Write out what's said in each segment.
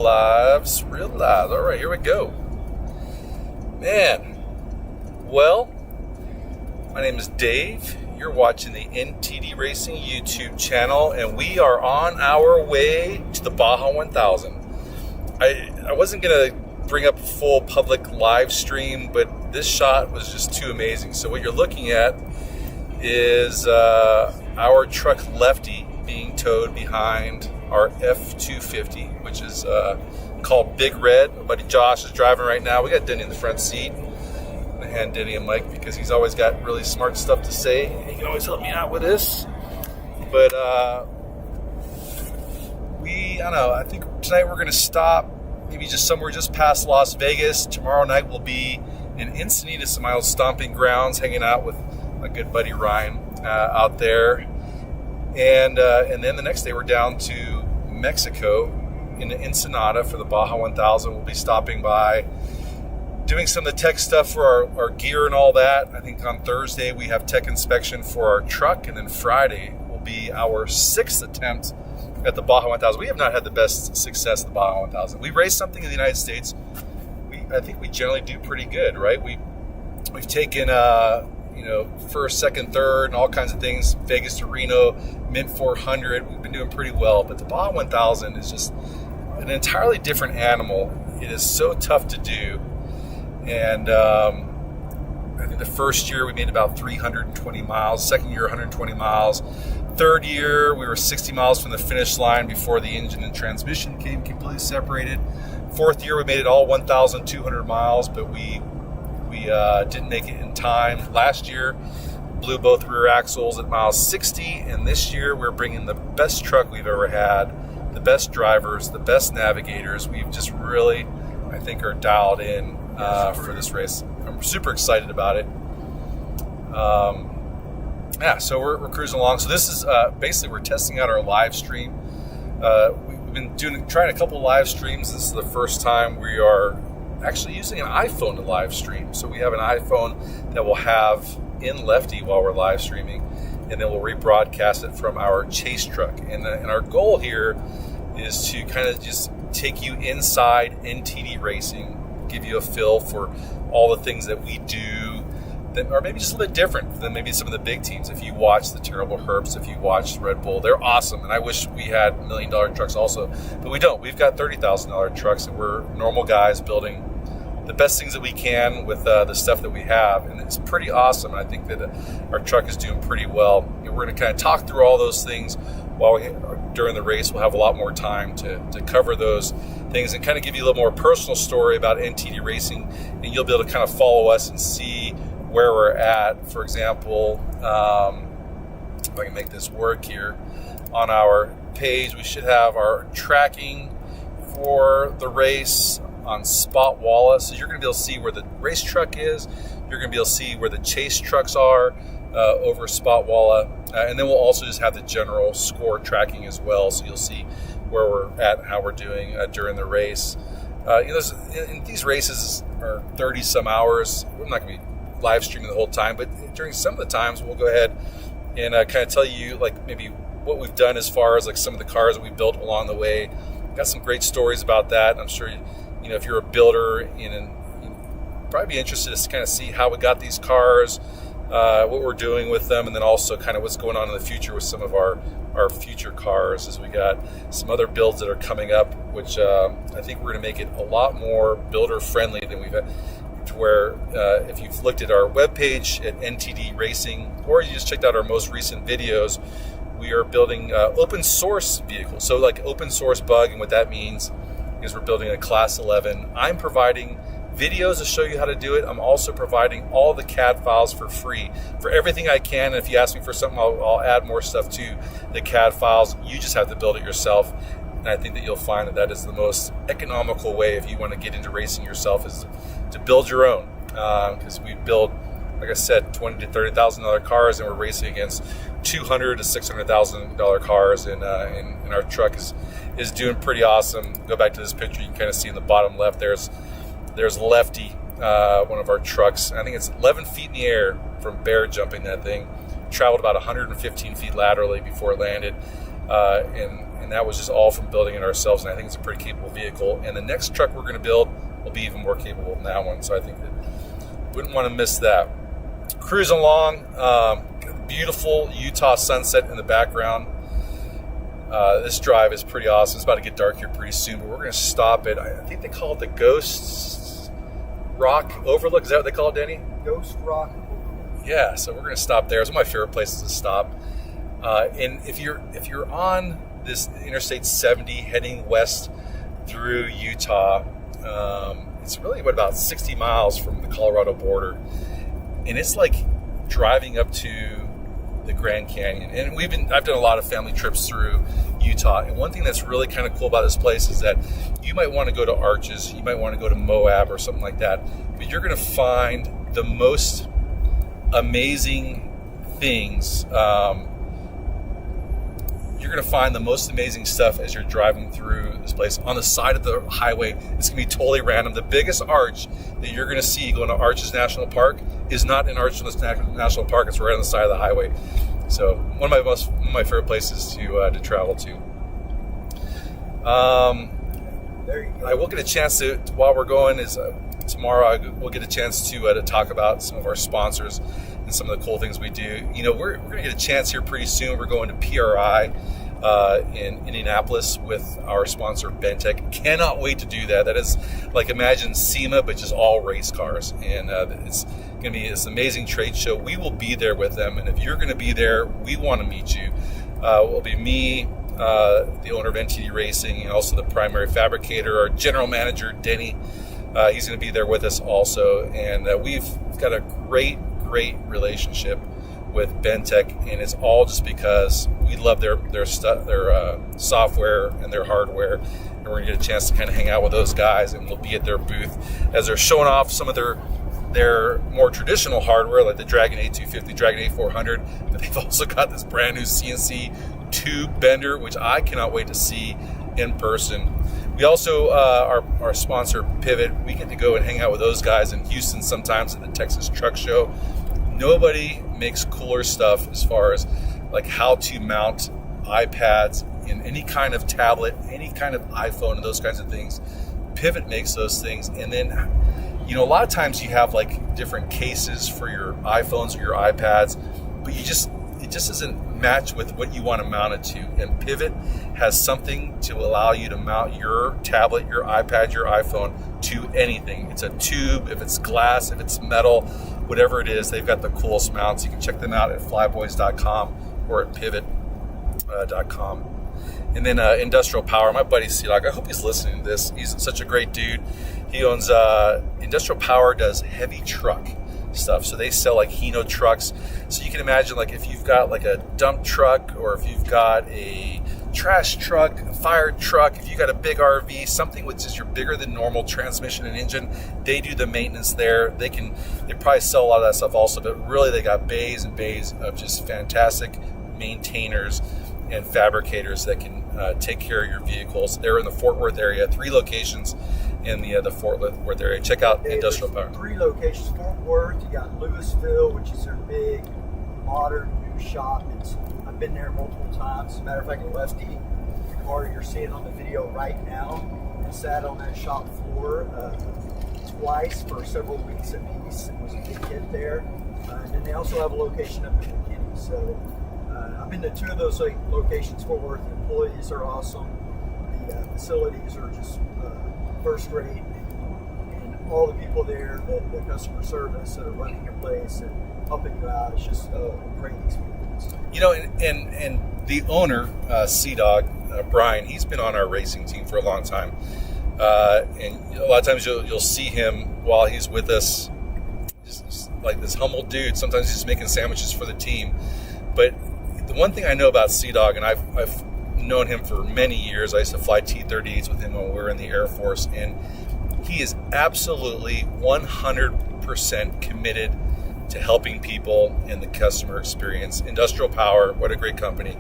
Lives, real lives. All right, here we go. Man, well, my name is Dave. You're watching the NTD Racing YouTube channel, and we are on our way to the Baja 1000. I wasn't going to bring up a full public live stream, but this shot was just too amazing. So what you're looking at is our truck Lefty being towed behind our F-250, which is called Big Red. My buddy Josh is driving right now. We got Denny in the front seat. I'm going to hand Denny a mic because he's always got really smart stuff to say. He can always help me out with this. But I think tonight we're going to stop maybe just somewhere just past Las Vegas. Tomorrow night we'll be in Encinitas, my old stomping grounds, hanging out with my good buddy Ryan out there. And then the next day we're down to Mexico in Ensenada for the Baja 1000. We'll be stopping by, doing some of the tech stuff for our gear and all that. I think on Thursday we have tech inspection for our truck, and then Friday will be our 6th attempt at the Baja 1000. We have not had the best success at the Baja 1000. We race something in the United States. I think we generally do pretty good, right? We've taken first, second, third, and all kinds of things. Vegas to Reno, Mint 400. We've been doing pretty well, but the Baja 1000 is just an entirely different animal. It is so tough to do, and I think the first year we made about 320 miles. Second year, 120 miles. Third year, we were 60 miles from the finish line before the engine and transmission came completely separated. Fourth year, we made it all 1,200 miles, but we didn't make it in time. Last year, blew both rear axles at mile 60, and this year we're bringing the best truck we've ever had, the best drivers, the best navigators. We've just really, I think, are dialed in for this race. I'm super excited about it. So we're cruising along. So this is basically we're testing out our live stream. We've been trying a couple live streams. This is the first time we are actually using an iPhone to live stream. So we have an iPhone that we'll have in Lefty while we're live streaming, and then we'll rebroadcast it from our chase truck. And our goal here is to kind of just take you inside NTD Racing, give you a feel for all the things that we do that are maybe just a little bit different than maybe some of the big teams. If you watch the Terrible Herbs, if you watch Red Bull, they're awesome. And I wish we had $1 million trucks also, but we don't. We've got $30,000 trucks, and we're normal guys building the best things that we can with the stuff that we have. And it's pretty awesome. I think that our truck is doing pretty well. And we're going to kind of talk through all those things during the race. We'll have a lot more time to cover those things and kind of give you a little more personal story about NTD Racing, and you'll be able to kind of follow us and see where we're at. For example, if I can make this work here, on our page we should have our tracking for the race on Spot Walla. So you're going to be able to see where the race truck is. You're going to be able to see where the chase trucks are over Spot Walla. And then we'll also just have the general score tracking as well. So you'll see where we're at and how we're doing during the race. These races are 30 some hours. We're not going to be live streaming the whole time, but during some of the times we'll go ahead and kind of tell you like maybe what we've done as far as like some of the cars that we built along the way. Got some great stories about that. I'm sure if you're a builder, you'd probably be interested to kind of see how we got these cars, what we're doing with them, and then also kind of what's going on in the future with some of our future cars, as we got some other builds that are coming up, which I think we're going to make it a lot more builder friendly than we've had. To where if you've looked at our webpage at NTD Racing, or you just checked out our most recent videos, we are building open source vehicles. So like open source bug, and what that means is we're building a Class 11. I'm providing videos to show you how to do it. I'm also providing all the CAD files for free for everything I can. And if you ask me for something, I'll add more stuff to the CAD files. You just have to build it yourself. And I think that you'll find that is the most economical way if you want to get into racing yourself, is to build your own. Because we build, like I said, $20,000 to $30,000 cars, and we're racing against $200,000 to $600,000 cars, and our truck is doing pretty awesome. Go back to this picture, you can kind of see in the bottom left. There's Lefty, one of our trucks. I think it's 11 feet in the air from bear jumping that thing. Traveled about 115 feet laterally before it landed. And and that was just all from building it ourselves, and I think it's a pretty capable vehicle. And the next truck we're going to build will be even more capable than that one, so I think that wouldn't want to miss that. Cruising along, beautiful Utah sunset in the background. This drive is pretty awesome. It's about to get dark here pretty soon, but we're going to stop at, I think they call it the Ghost Rock Overlook. Is that what they call it, Danny? Ghost Rock. Yeah, so we're going to stop there. It's one of my favorite places to stop. And if you're on this Interstate 70 heading west through Utah, it's really about 60 miles from the Colorado border, and it's like driving up to the Grand Canyon. And I've done a lot of family trips through Utah, and one thing that's really kind of cool about this place is that you might want to go to Arches, you might want to go to Moab or something like that, but you're going to find the most amazing things. You're going to find the most amazing stuff as you're driving through this place. On the side of the highway, it's going to be totally random. The biggest arch that you're going to see going to Arches National Park is not in Arches National Park. It's right on the side of the highway. So one of my favorite places to travel to. There you go. I will get a chance to, while we're going, tomorrow we'll get a chance to talk about some of our sponsors and some of the cool things we do. We're going to get a chance here pretty soon. We're going to PRI in Indianapolis with our sponsor Bentec. Cannot wait to do that. That is like, imagine SEMA, but just all race cars. And it's going to be this amazing trade show. We will be there with them. And if you're going to be there, we want to meet you. It will be me, the owner of NTD Racing, and also the primary fabricator, our general manager, Denny. He's going to be there with us also. And we've got a great relationship with Bentec, and it's all just because we love their software and their hardware, and we're gonna get a chance to kind of hang out with those guys, and we'll be at their booth as they're showing off some of their more traditional hardware, like the Dragon A250, Dragon A400, but they've also got this brand new CNC tube bender, which I cannot wait to see in person. We also, our sponsor Pivot, we get to go and hang out with those guys in Houston sometimes at the Texas Truck Show. Nobody makes cooler stuff as far as like how to mount iPads in any kind of tablet, any kind of iPhone, and those kinds of things. Pivot makes those things. And then, a lot of times you have like different cases for your iPhones or your iPads, but it just doesn't match with what you want to mount it to. And Pivot has something to allow you to mount your tablet, your iPad, your iPhone to anything. It's a tube, if it's glass, if it's metal, whatever it is, they've got the coolest mounts. You can check them out at flyboys.com or at pivot.com. And then Industrial Power, my buddy C-Dog, I hope he's listening to this. He's such a great dude. He owns Industrial Power, does heavy truck stuff. So they sell like Hino trucks. So you can imagine, like, if you've got like a dump truck, or if you've got a trash truck, a fire truck, if you've got a big RV, something which is your bigger than normal transmission and engine, they do the maintenance there. They probably sell a lot of that stuff also, but really they got bays and bays of just fantastic maintainers and fabricators that can take care of your vehicles. They're in the Fort Worth area, 3 locations in the Fort Worth area. Check out Industrial Power. 3 locations: Fort Worth, you got Louisville, which is their big, modern, new shop. I've been there multiple times. As a matter of fact, Lefty, the car you're seeing on the video right now, and sat on that shop floor twice for several weeks apiece. It was a big hit there. And then they also have a location up in McKinney. So I've been to 2 of those locations. Fort Worth, the employees are awesome. The facilities are just first rate, and all the people there, the customer service that are running your place and helping you out, it's just a great experience. And the owner, C-Dog, Brian, he's been on our racing team for a long time. And a lot of times you'll see him while he's with us, just like this humble dude. Sometimes he's just making sandwiches for the team. But the one thing I know about C-Dog, and I've known him for many years. I used to fly T-38s with him when we were in the Air Force, and he is absolutely 100% committed to helping people in the customer experience. Industrial Power, what a great company.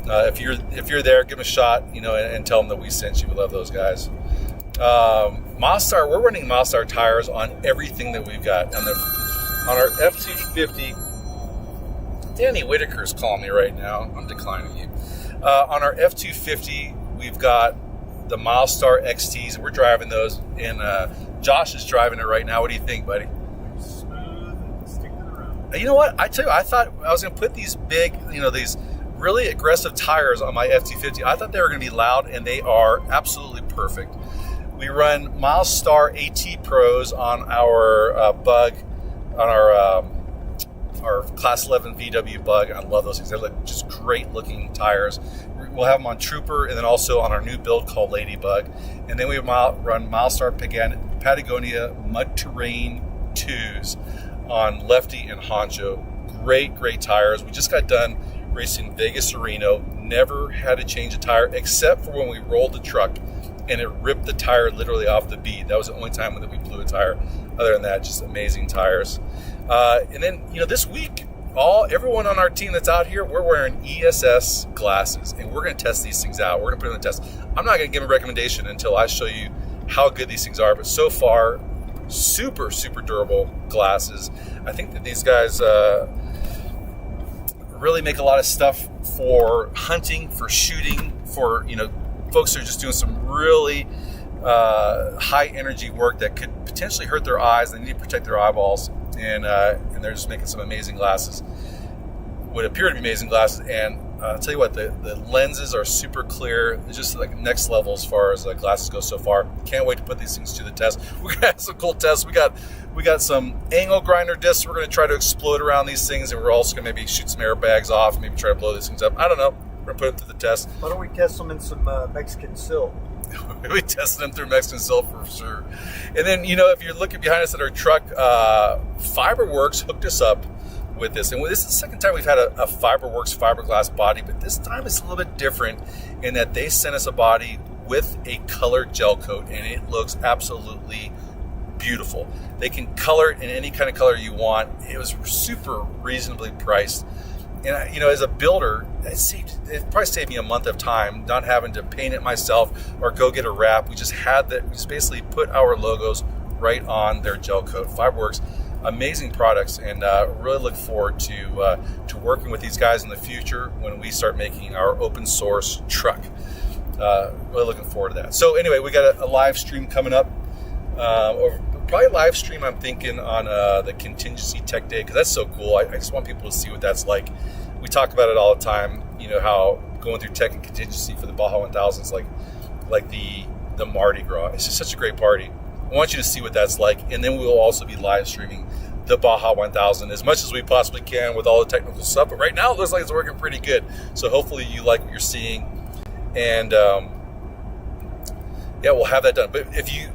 If you're there, give them a shot, and tell them that we sent you. We love those guys. Mostar, we're running Mostar tires on everything that we've got. On our F-250, Danny Whitaker's calling me right now. I'm declining you. On our F-250, we've got the Milestar XTs. We're driving those, and Josh is driving it right now. What do you think, buddy? Smooth and stick to the road. You know what? I tell you, I thought I was going to put these big, these really aggressive tires on my F-250. I thought they were going to be loud, and they are absolutely perfect. We run Milestar AT Pros on our Bug, on our Class 11 VW Bug. I love those things. They look just great looking tires. We'll have them on Trooper and then also on our new build called Ladybug. And then we run Milestar Patagonia Mud Terrain 2s on Lefty and Honcho. Great tires. We just got done racing Vegas Reno. Never had to change a tire except for when we rolled the truck and it ripped the tire literally off the bead. That was the only time that we blew a tire. Other than that, just amazing tires. And then, this week, everyone on our team that's out here, we're wearing ESS glasses, and we're going to test these things out. We're going to put them on the test. I'm not going to give a recommendation until I show you how good these things are, but so far, super durable glasses. I think that these guys really make a lot of stuff for hunting, for shooting, for folks who are just doing some really high energy work that could potentially hurt their eyes. They need to protect their eyeballs, and they're just making some amazing glasses, what appear to be amazing glasses. And I'll tell you what, the lenses are super clear. It's just like next level as far as glasses go so far. Can't wait to put these things to the test. We're gonna have some cool tests. We got some angle grinder discs we're gonna try to explode around these things, and we're also gonna maybe shoot some airbags off, maybe try to blow these things up. I don't know. We're gonna put them to the test. Why don't we test them in some Mexican silk? We tested them through Mexican silk for sure. And then, if you're looking behind us at our truck, Fiberworks hooked us up with this. And this is the second time we've had a Fiberworks fiberglass body, but this time it's a little bit different in that they sent us a body with a colored gel coat, and it looks absolutely beautiful. They can color it in any kind of color you want. It was super reasonably priced. And, as a builder, it probably saved me a month of time not having to paint it myself or go get a wrap. We just basically put our logos right on their gel coat. Fiberworks, amazing products, and really look forward to working with these guys in the future when we start making our open source truck. Really looking forward to that. So anyway, we got a live stream coming up. Probably live stream, I'm thinking, on the Contingency Tech Day, because that's so cool. I just want people to see what that's like. We talk about it all the time, how going through tech and contingency for the Baja 1000 is like the Mardi Gras. It's just such a great party. I want you to see what that's like, and then we'll also be live streaming the Baja 1000 as much as we possibly can with all the technical stuff. But right now, it looks like it's working pretty good. So hopefully you like what you're seeing, and we'll have that done. But if you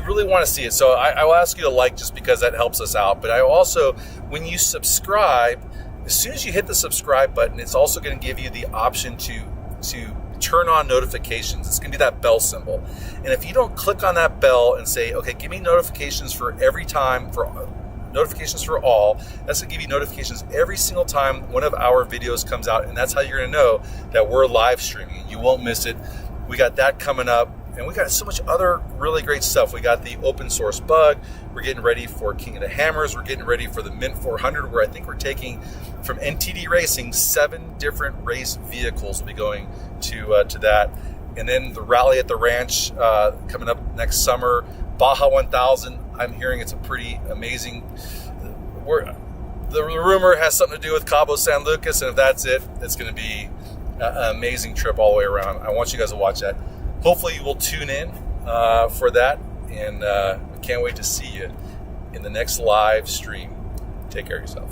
really want to see it, so I will ask you to like, just because that helps us out. But I also, when you subscribe, as soon as you hit the subscribe button, it's also going to give you the option to turn on notifications. It's going to be that bell symbol. And if you don't click on that bell and say, okay, give me notifications for every time, for notifications for all, that's going to give you notifications every single time one of our videos comes out. And that's how you're going to know that we're live streaming. You won't miss it. We got that coming up. And we got so much other really great stuff. We got the open source bug. We're getting ready for King of the Hammers. We're getting ready for the Mint 400, where I think we're taking from NTD Racing 7 different race vehicles. Will be going to that. And then the Rally at the Ranch coming up next summer. Baja 1000. I'm hearing it's a pretty amazing. The rumor has something to do with Cabo San Lucas, and if that's it, it's going to be an amazing trip all the way around. I want you guys to watch that. Hopefully you will tune in for that, and we can't wait to see you in the next live stream. Take care of yourself.